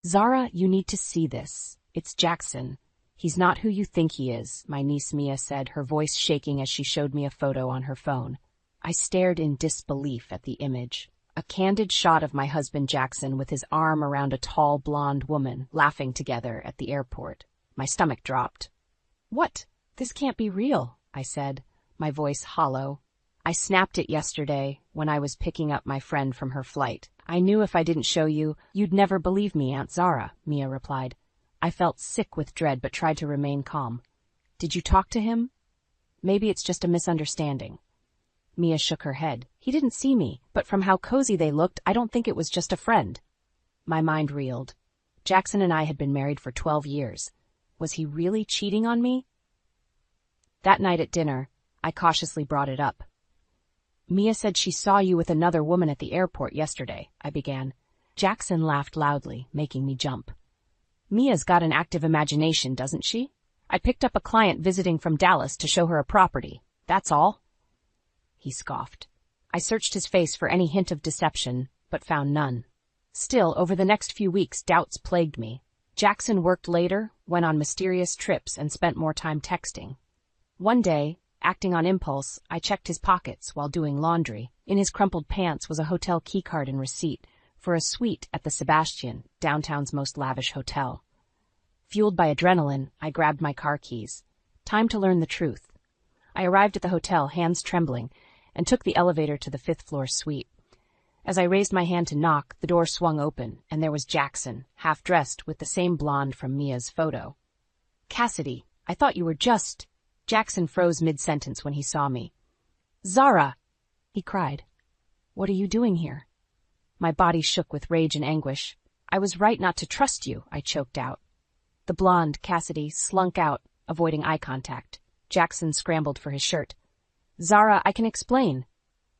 Zara, you need to see this. It's Jackson. He's not who you think he is, my niece Mia said, her voice shaking as she showed me a photo on her phone. I stared in disbelief at the image. A candid shot of my husband Jackson with his arm around a tall blonde woman, laughing together at the airport. My stomach dropped. What? This can't be real, I said, my voice hollow. I snapped it yesterday when I was picking up my friend from her flight. I knew if I didn't show you, you'd never believe me, Aunt Zara, Mia replied. I felt sick with dread but tried to remain calm. Did you talk to him? Maybe it's just a misunderstanding. Mia shook her head. He didn't see me, but from how cozy they looked, I don't think it was just a friend. My mind reeled. Jackson and I had been married for 12 years. Was he really cheating on me? That night at dinner, I cautiously brought it up. Mia said she saw you with another woman at the airport yesterday, I began. Jackson laughed loudly, making me jump. Mia's got an active imagination, doesn't she? I picked up a client visiting from Dallas to show her a property. That's all. He scoffed. I searched his face for any hint of deception, but found none. Still, over the next few weeks, doubts plagued me. Jackson worked later, went on mysterious trips, and spent more time texting. One day, acting on impulse, I checked his pockets while doing laundry. In his crumpled pants was a hotel keycard and receipt for a suite at the Sebastian, downtown's most lavish hotel. Fueled by adrenaline, I grabbed my car keys. Time to learn the truth. I arrived at the hotel, hands trembling, and took the elevator to the 5th-floor suite. As I raised my hand to knock, the door swung open, and there was Jackson, half-dressed with the same blonde from Mia's photo. Cassidy, I thought you were just... Jackson froze mid-sentence when he saw me. Zara! He cried. What are you doing here? My body shook with rage and anguish. I was right not to trust you, I choked out. The blonde, Cassidy, slunk out, avoiding eye contact. Jackson scrambled for his shirt. Zara, I can explain.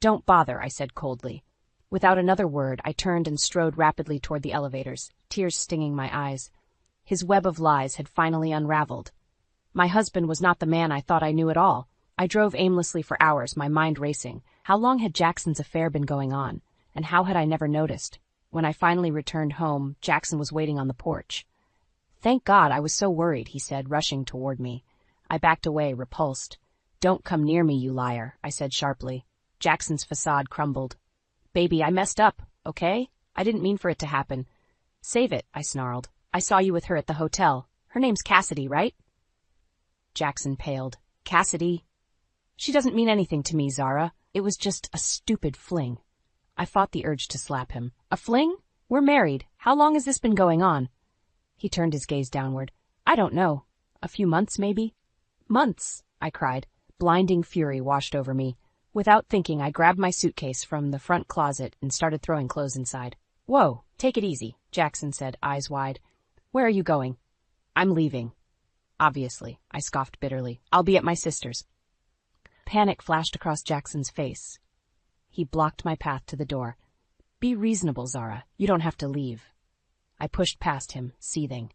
Don't bother, I said coldly. Without another word, I turned and strode rapidly toward the elevators, tears stinging my eyes. His web of lies had finally unraveled. My husband was not the man I thought I knew at all. I drove aimlessly for hours, my mind racing. How long had Jackson's affair been going on, and how had I never noticed? When I finally returned home, Jackson was waiting on the porch. Thank God, I was so worried, he said, rushing toward me. I backed away, repulsed. Don't come near me, you liar, I said sharply. Jackson's facade crumbled. Baby, I messed up, okay? I didn't mean for it to happen. Save it, I snarled. I saw you with her at the hotel. Her name's Cassidy, right? Jackson paled. Cassidy? She doesn't mean anything to me, Zara. It was just a stupid fling. I fought the urge to slap him. A fling? We're married. How long has this been going on? He turned his gaze downward. I don't know. A few months, maybe? Months, I cried. Blinding fury washed over me. Without thinking, I grabbed my suitcase from the front closet and started throwing clothes inside. Whoa, take it easy, Jackson said, eyes wide. Where are you going? I'm leaving. Obviously, I scoffed bitterly. I'll be at my sister's. Panic flashed across Jackson's face. He blocked my path to the door. Be reasonable, Zara. You don't have to leave. I pushed past him, seething.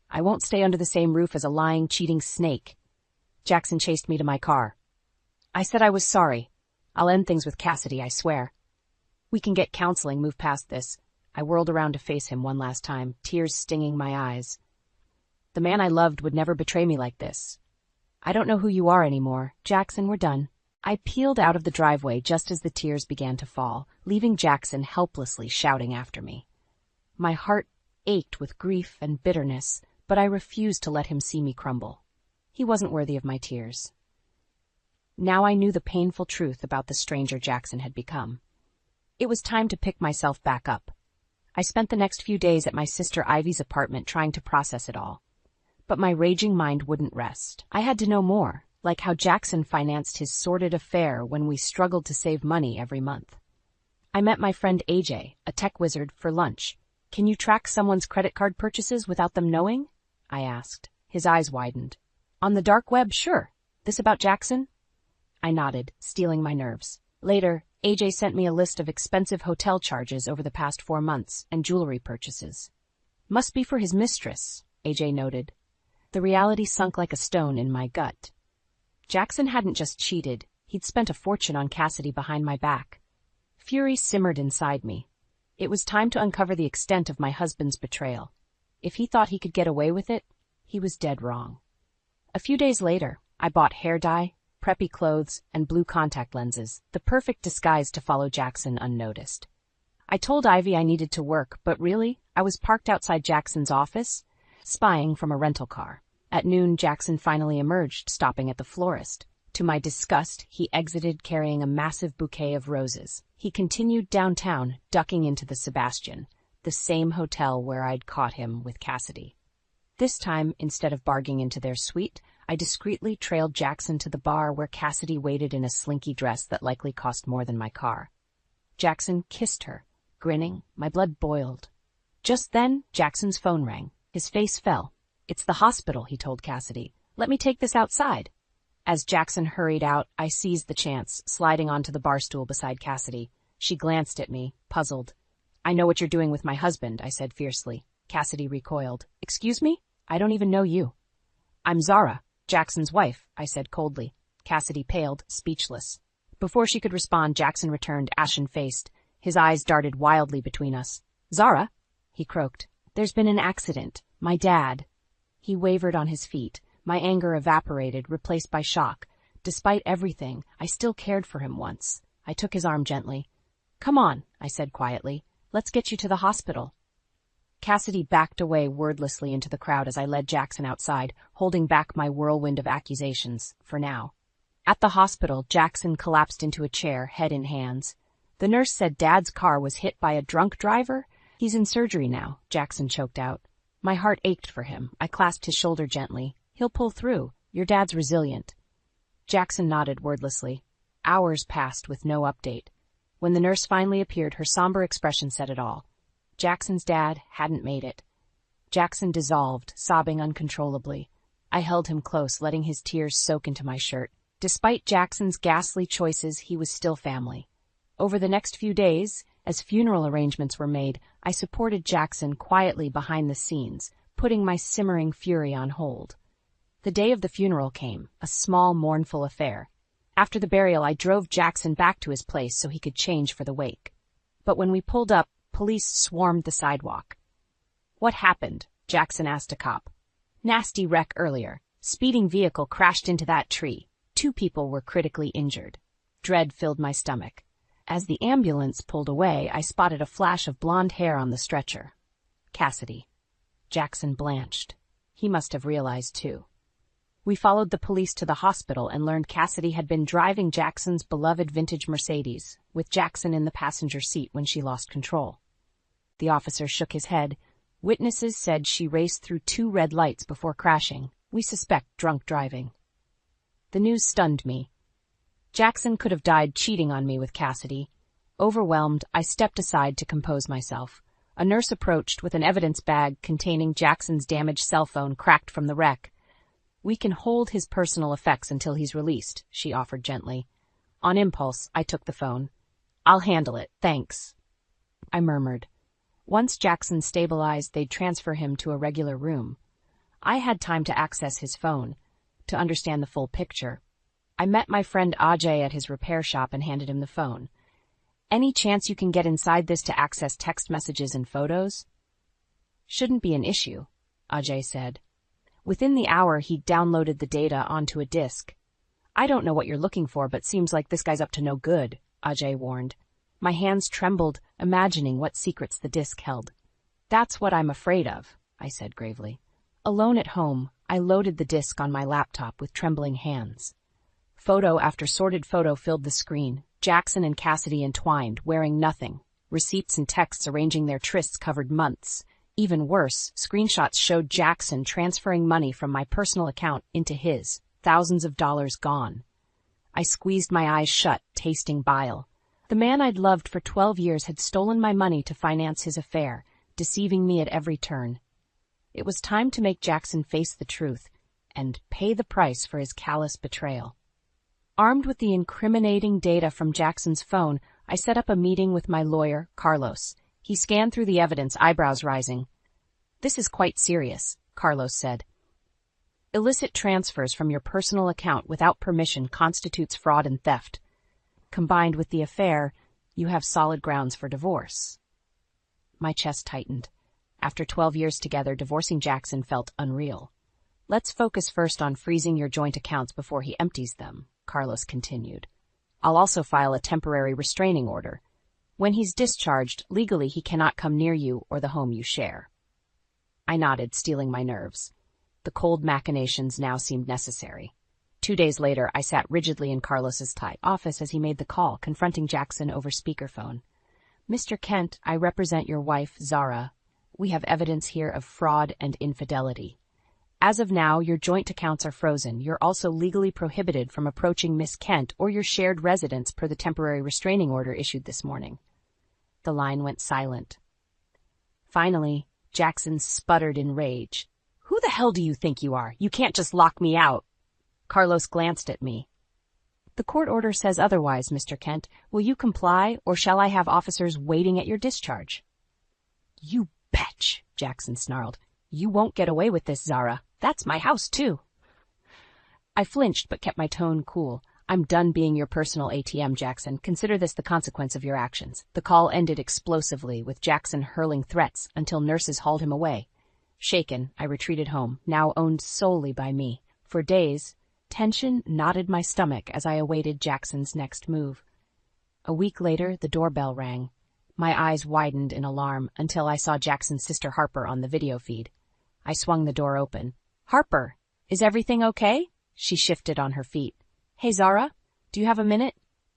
I won't stay under the same roof as a lying, cheating snake. Jackson chased me to my car. I said I was sorry. I'll end things with Cassidy, I swear. We can get counseling, move past this. I whirled around to face him one last time, tears stinging my eyes. The man I loved would never betray me like this. I don't know who you are anymore. Jackson, we're done. I peeled out of the driveway just as the tears began to fall, leaving Jackson helplessly shouting after me. My heart ached with grief and bitterness, but I refused to let him see me crumble. He wasn't worthy of my tears. Now I knew the painful truth about the stranger Jackson had become. It was time to pick myself back up. I spent the next few days at my sister Ivy's apartment trying to process it all. But my raging mind wouldn't rest. I had to know more, like how Jackson financed his sordid affair when we struggled to save money every month. I met my friend AJ, a tech wizard, for lunch. Can you track someone's credit card purchases without them knowing? I asked. His eyes widened. On the dark web, sure. This about Jackson? I nodded, steeling my nerves. Later, AJ sent me a list of expensive hotel charges over the past 4 months and jewelry purchases. Must be for his mistress, AJ noted. The reality sunk like a stone in my gut. Jackson hadn't just cheated, he'd spent a fortune on Cassidy behind my back. Fury simmered inside me. It was time to uncover the extent of my husband's betrayal. If he thought he could get away with it, he was dead wrong. A few days later, I bought hair dye, preppy clothes, and blue contact lenses, the perfect disguise to follow Jackson unnoticed. I told Ivy I needed to work, but really, I was parked outside Jackson's office, spying from a rental car. At noon, Jackson finally emerged, stopping at the florist. To my disgust, he exited carrying a massive bouquet of roses. He continued downtown, ducking into the Sebastian, the same hotel where I'd caught him with Cassidy. This time, instead of barging into their suite, I discreetly trailed Jackson to the bar where Cassidy waited in a slinky dress that likely cost more than my car. Jackson kissed her, grinning. My blood boiled. Just then, Jackson's phone rang. His face fell. "It's the hospital," he told Cassidy. "Let me take this outside." As Jackson hurried out, I seized the chance, sliding onto the bar stool beside Cassidy. She glanced at me, puzzled. "I know what you're doing with my husband," I said fiercely. Cassidy recoiled. "Excuse me? I don't even know you." "I'm Zara, Jackson's wife," I said coldly. Cassidy paled, speechless. Before she could respond, Jackson returned, ashen-faced. His eyes darted wildly between us. "Zara?" he croaked. "There's been an accident. My dad." He wavered on his feet. My anger evaporated, replaced by shock. Despite everything, I still cared for him once. I took his arm gently. "Come on," I said quietly. "Let's get you to the hospital." Cassidy backed away wordlessly into the crowd as I led Jackson outside, holding back my whirlwind of accusations, for now. At the hospital, Jackson collapsed into a chair, head in hands. "The nurse said Dad's car was hit by a drunk driver? He's in surgery now," Jackson choked out. My heart ached for him. I clasped his shoulder gently. "He'll pull through. Your dad's resilient." Jackson nodded wordlessly. Hours passed with no update. When the nurse finally appeared, her somber expression said it all. Jackson's dad hadn't made it. Jackson dissolved, sobbing uncontrollably. I held him close, letting his tears soak into my shirt. Despite Jackson's ghastly choices, he was still family. Over the next few days, as funeral arrangements were made, I supported Jackson quietly behind the scenes, putting my simmering fury on hold. The day of the funeral came, a small, mournful affair. After the burial, I drove Jackson back to his place so he could change for the wake. But when we pulled up, police swarmed the sidewalk. "What happened?" Jackson asked a cop. "Nasty wreck earlier. Speeding vehicle crashed into that tree. 2 people were critically injured." Dread filled my stomach. As the ambulance pulled away, I spotted a flash of blonde hair on the stretcher. Cassidy. Jackson blanched. He must have realized, too. We followed the police to the hospital and learned Cassidy had been driving Jackson's beloved vintage Mercedes, with Jackson in the passenger seat when she lost control. The officer shook his head. Witnesses said she raced through 2 red lights before crashing. We suspect drunk driving. The news stunned me. Jackson could have died cheating on me with Cassidy. Overwhelmed, I stepped aside to compose myself. A nurse approached with an evidence bag containing Jackson's damaged cell phone cracked from the wreck. "We can hold his personal effects until he's released," she offered gently. On impulse, I took the phone. "I'll handle it, thanks," I murmured. Once Jackson stabilized, they'd transfer him to a regular room. I had time to access his phone, to understand the full picture. I met my friend Ajay at his repair shop and handed him the phone. "Any chance you can get inside this to access text messages and photos?" "Shouldn't be an issue," Ajay said. Within the hour, he'd downloaded the data onto a disk. "I don't know what you're looking for, but seems like this guy's up to no good," Ajay warned. My hands trembled, imagining what secrets the disk held. "That's what I'm afraid of," I said gravely. Alone at home, I loaded the disk on my laptop with trembling hands. Photo after sorted photo filled the screen. Jackson and Cassidy entwined, wearing nothing. Receipts and texts arranging their trysts covered months. Even worse, screenshots showed Jackson transferring money from my personal account into his, thousands of dollars gone. I squeezed my eyes shut, tasting bile. The man I'd loved for 12 years had stolen my money to finance his affair, deceiving me at every turn. It was time to make Jackson face the truth and pay the price for his callous betrayal. Armed with the incriminating data from Jackson's phone, I set up a meeting with my lawyer, Carlos. He scanned through the evidence, eyebrows rising. "This is quite serious," Carlos said. "Illicit transfers from your personal account without permission constitutes fraud and theft. Combined with the affair, you have solid grounds for divorce." My chest tightened. After 12 years together, divorcing Jackson felt unreal. "Let's focus first on freezing your joint accounts before he empties them," Carlos continued. "I'll also file a temporary restraining order. When he's discharged, legally he cannot come near you or the home you share." I nodded, steeling my nerves. The cold machinations now seemed necessary. 2 days later, I sat rigidly in Carlos's tight office as he made the call, confronting Jackson over speakerphone. "Mr. Kent, I represent your wife, Zara. We have evidence here of fraud and infidelity. As of now, your joint accounts are frozen. You're also legally prohibited from approaching Miss Kent or your shared residence per the temporary restraining order issued this morning." The line went silent. Finally, Jackson sputtered in rage. "Who the hell do you think you are? You can't just lock me out." Carlos glanced at me. "The court order says otherwise, Mr. Kent. Will you comply, or shall I have officers waiting at your discharge?" "You betch," Jackson snarled. "You won't get away with this, Zara. That's my house, too." I flinched but kept my tone cool. "I'm done being your personal ATM, Jackson. Consider this the consequence of your actions." The call ended explosively, with Jackson hurling threats until nurses hauled him away. Shaken, I retreated home, now owned solely by me. For days, tension knotted my stomach as I awaited Jackson's next move. A week later, the doorbell rang. My eyes widened in alarm until I saw Jackson's sister Harper on the video feed. I swung the door open. "Harper, is everything okay?" She shifted on her feet. "Hey, Zara, do you have a minute?"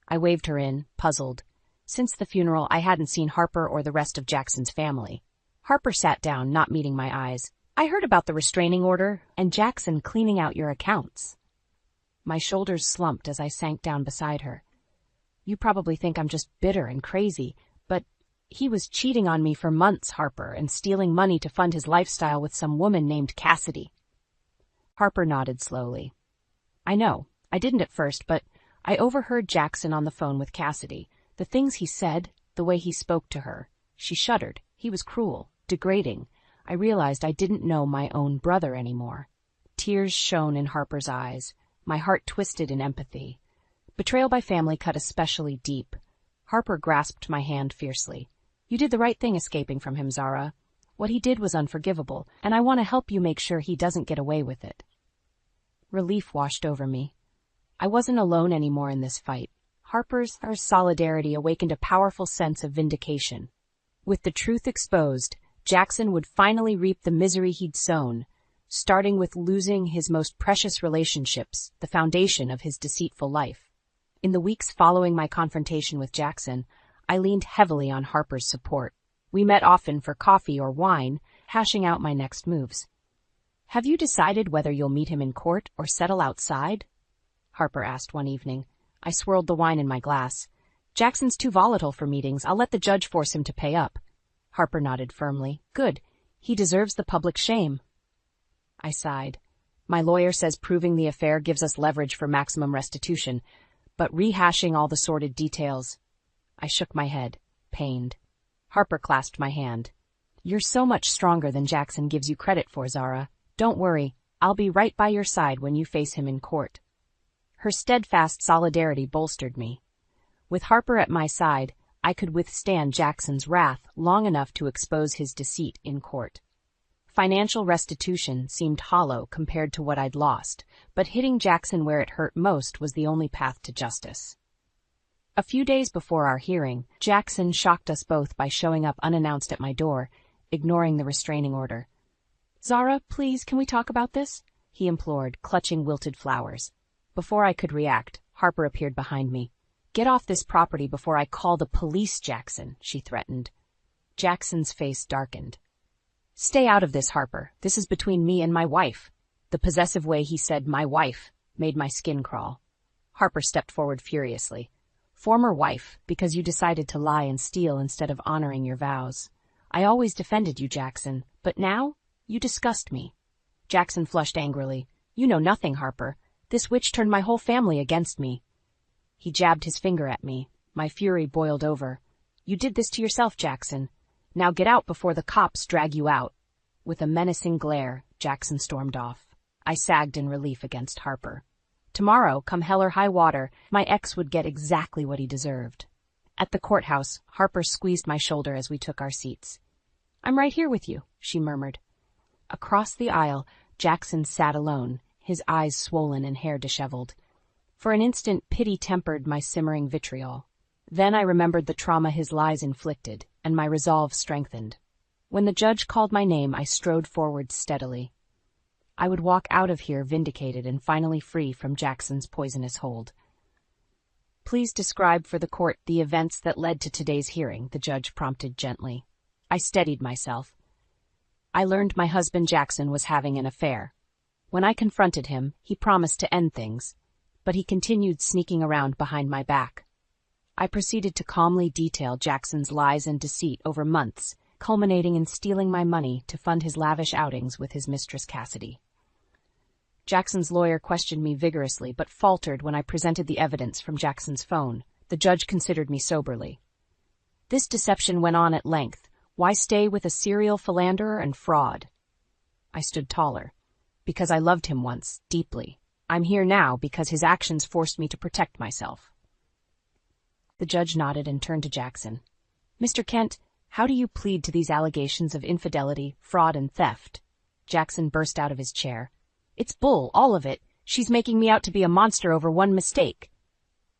I waved her in, puzzled. Since the funeral, I hadn't seen Harper or the rest of Jackson's family. Harper sat down, not meeting my eyes. "I heard about the restraining order and Jackson cleaning out your accounts." My shoulders slumped as I sank down beside her. "You probably think I'm just bitter and crazy, but he was cheating on me for months, Harper, and stealing money to fund his lifestyle with some woman named Cassidy." Harper nodded slowly. "I know. I didn't at first, but I overheard Jackson on the phone with Cassidy. The things he said, the way he spoke to her." She shuddered. "He was cruel, degrading. I realized I didn't know my own brother anymore." Tears shone in Harper's eyes. My heart twisted in empathy. Betrayal by family cut especially deep. Harper grasped my hand fiercely. "You did the right thing escaping from him, Zara. What he did was unforgivable, and I want to help you make sure he doesn't get away with it." Relief washed over me. I wasn't alone anymore in this fight. Harper's solidarity awakened a powerful sense of vindication. With the truth exposed, Jackson would finally reap the misery he'd sown, starting with losing his most precious relationships, the foundation of his deceitful life. In the weeks following my confrontation with Jackson, I leaned heavily on Harper's support. We met often for coffee or wine, hashing out my next moves. "Have you decided whether you'll meet him in court or settle outside?" Harper asked one evening. I swirled the wine in my glass. "Jackson's too volatile for meetings. I'll let the judge force him to pay up." Harper nodded firmly. "Good. He deserves the public shame." I sighed. "My lawyer says proving the affair gives us leverage for maximum restitution, but rehashing all the sordid details—" I shook my head, pained. Harper clasped my hand. "You're so much stronger than Jackson gives you credit for, Zara. Don't worry, I'll be right by your side when you face him in court." Her steadfast solidarity bolstered me. With Harper at my side, I could withstand Jackson's wrath long enough to expose his deceit in court. Financial restitution seemed hollow compared to what I'd lost, but hitting Jackson where it hurt most was the only path to justice. A few days before our hearing, Jackson shocked us both by showing up unannounced at my door, ignoring the restraining order. "Zara, please, can we talk about this?" he implored, clutching wilted flowers. Before I could react, Harper appeared behind me. "Get off this property before I call the police, Jackson," she threatened. Jackson's face darkened. "Stay out of this, Harper. This is between me and my wife." The possessive way he said "my wife" made my skin crawl. Harper stepped forward furiously. "Former wife, because you decided to lie and steal instead of honoring your vows. I always defended you, Jackson, but now you disgust me." Jackson flushed angrily. "You know nothing, Harper. This witch turned my whole family against me." He jabbed his finger at me. My fury boiled over. "You did this to yourself, Jackson. Now get out before the cops drag you out." With a menacing glare, Jackson stormed off. I sagged in relief against Harper. Tomorrow, come hell or high water, my ex would get exactly what he deserved. At the courthouse, Harper squeezed my shoulder as we took our seats. I'm right here with you, she murmured. Across the aisle, Jackson sat alone, his eyes swollen and hair disheveled. For an instant, pity tempered my simmering vitriol. Then I remembered the trauma his lies inflicted, and my resolve strengthened. When the judge called my name, I strode forward steadily. I would walk out of here vindicated and finally free from Jackson's poisonous hold. Please describe for the court the events that led to today's hearing, the judge prompted gently. I steadied myself. I learned my husband Jackson was having an affair. When I confronted him, he promised to end things, but he continued sneaking around behind my back. I proceeded to calmly detail Jackson's lies and deceit over months, culminating in stealing my money to fund his lavish outings with his mistress Cassidy. Jackson's lawyer questioned me vigorously, but faltered when I presented the evidence from Jackson's phone. The judge considered me soberly. This deception went on at length. Why stay with a serial philanderer and fraud? I stood taller. Because I loved him once, deeply. I'm here now because his actions forced me to protect myself. The judge nodded and turned to Jackson. Mr. Kent, how do you plead to these allegations of infidelity, fraud, and theft? Jackson burst out of his chair. It's bull, all of it. She's making me out to be a monster over one mistake.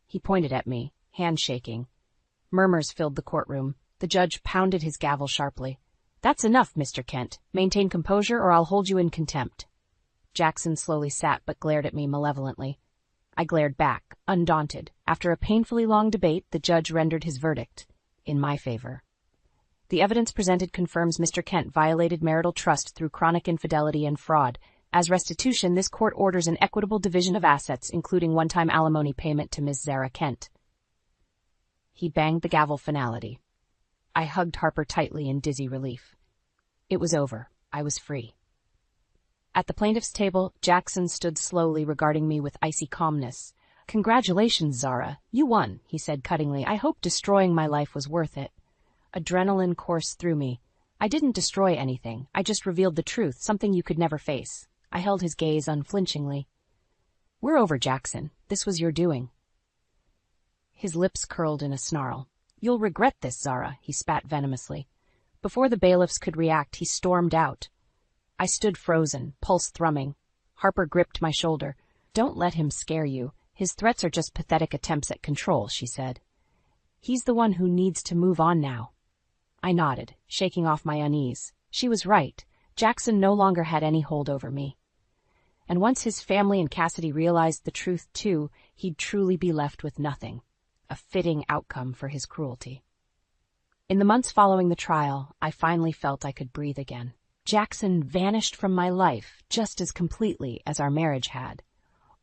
He pointed at me, hand shaking. Murmurs filled the courtroom. The judge pounded his gavel sharply. That's enough, Mr. Kent. Maintain composure or I'll hold you in contempt. Jackson slowly sat but glared at me malevolently. I glared back, undaunted. After a painfully long debate, the judge rendered his verdict in my favor. The evidence presented confirms Mr. Kent violated marital trust through chronic infidelity and fraud. As restitution, this court orders an equitable division of assets, including one-time alimony payment to Ms. Zara Kent. He banged the gavel finality. I hugged Harper tightly in dizzy relief. It was over. I was free. At the plaintiff's table, Jackson stood slowly, regarding me with icy calmness. Congratulations, Zara. You won, he said cuttingly. I hope destroying my life was worth it. Adrenaline coursed through me. I didn't destroy anything. I just revealed the truth, something you could never face. I held his gaze unflinchingly. We're over, Jackson. This was your doing. His lips curled in a snarl. You'll regret this, Zara, he spat venomously. Before the bailiffs could react, he stormed out. I stood frozen, pulse thrumming. Harper gripped my shoulder. Don't let him scare you. His threats are just pathetic attempts at control, she said. He's the one who needs to move on now. I nodded, shaking off my unease. She was right. Jackson no longer had any hold over me. And once his family and Cassidy realized the truth too, he'd truly be left with nothing. A fitting outcome for his cruelty. In the months following the trial, I finally felt I could breathe again. Jackson vanished from my life just as completely as our marriage had.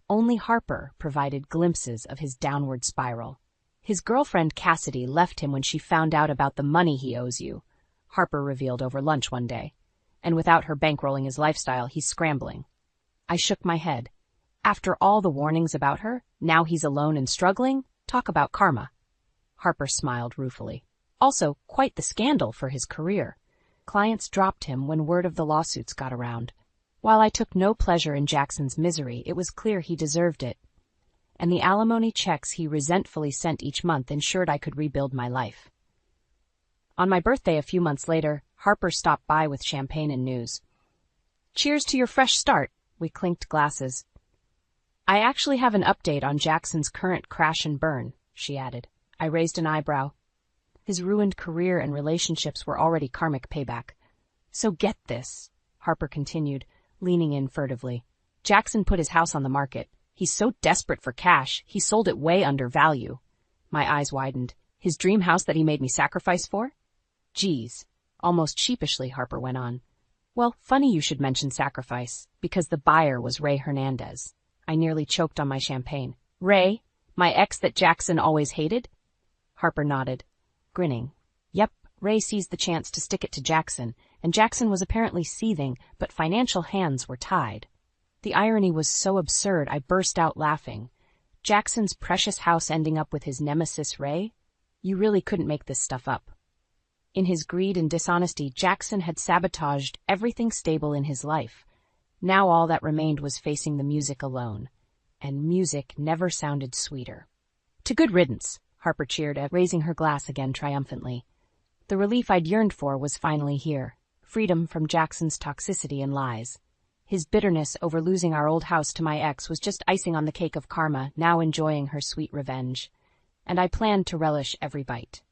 Only Harper provided glimpses of his downward spiral. His girlfriend Cassidy left him when she found out about the money he owes you, Harper revealed over lunch one day. And without her bankrolling his lifestyle, he's scrambling. I shook my head. After all the warnings about her, now he's alone and struggling? Talk about karma. Harper smiled ruefully. Also, quite the scandal for his career. Clients dropped him when word of the lawsuits got around. While I took no pleasure in Jackson's misery, it was clear he deserved it. And the alimony checks he resentfully sent each month ensured I could rebuild my life. On my birthday a few months later, Harper stopped by with champagne and news. Cheers to your fresh start, we clinked glasses. I actually have an update on Jackson's current crash and burn, she added. I raised an eyebrow. His ruined career and relationships were already karmic payback. So get this, Harper continued, leaning in furtively. Jackson put his house on the market. He's so desperate for cash, he sold it way under value. My eyes widened. His dream house that he made me sacrifice for? Geez. Almost sheepishly, Harper went on. Well, funny you should mention sacrifice, because the buyer was Ray Hernandez. I nearly choked on my champagne. Ray? My ex that Jackson always hated? Harper nodded, grinning. Yep, Ray seized the chance to stick it to Jackson, and Jackson was apparently seething, but financial hands were tied. The irony was so absurd I burst out laughing. Jackson's precious house ending up with his nemesis Ray? You really couldn't make this stuff up. In his greed and dishonesty, Jackson had sabotaged everything stable in his life. Now all that remained was facing the music alone. And music never sounded sweeter. To good riddance, Harper cheered, raising her glass again triumphantly. The relief I'd yearned for was finally here. Freedom from Jackson's toxicity and lies. His bitterness over losing our old house to my ex was just icing on the cake of karma, now enjoying her sweet revenge. And I planned to relish every bite.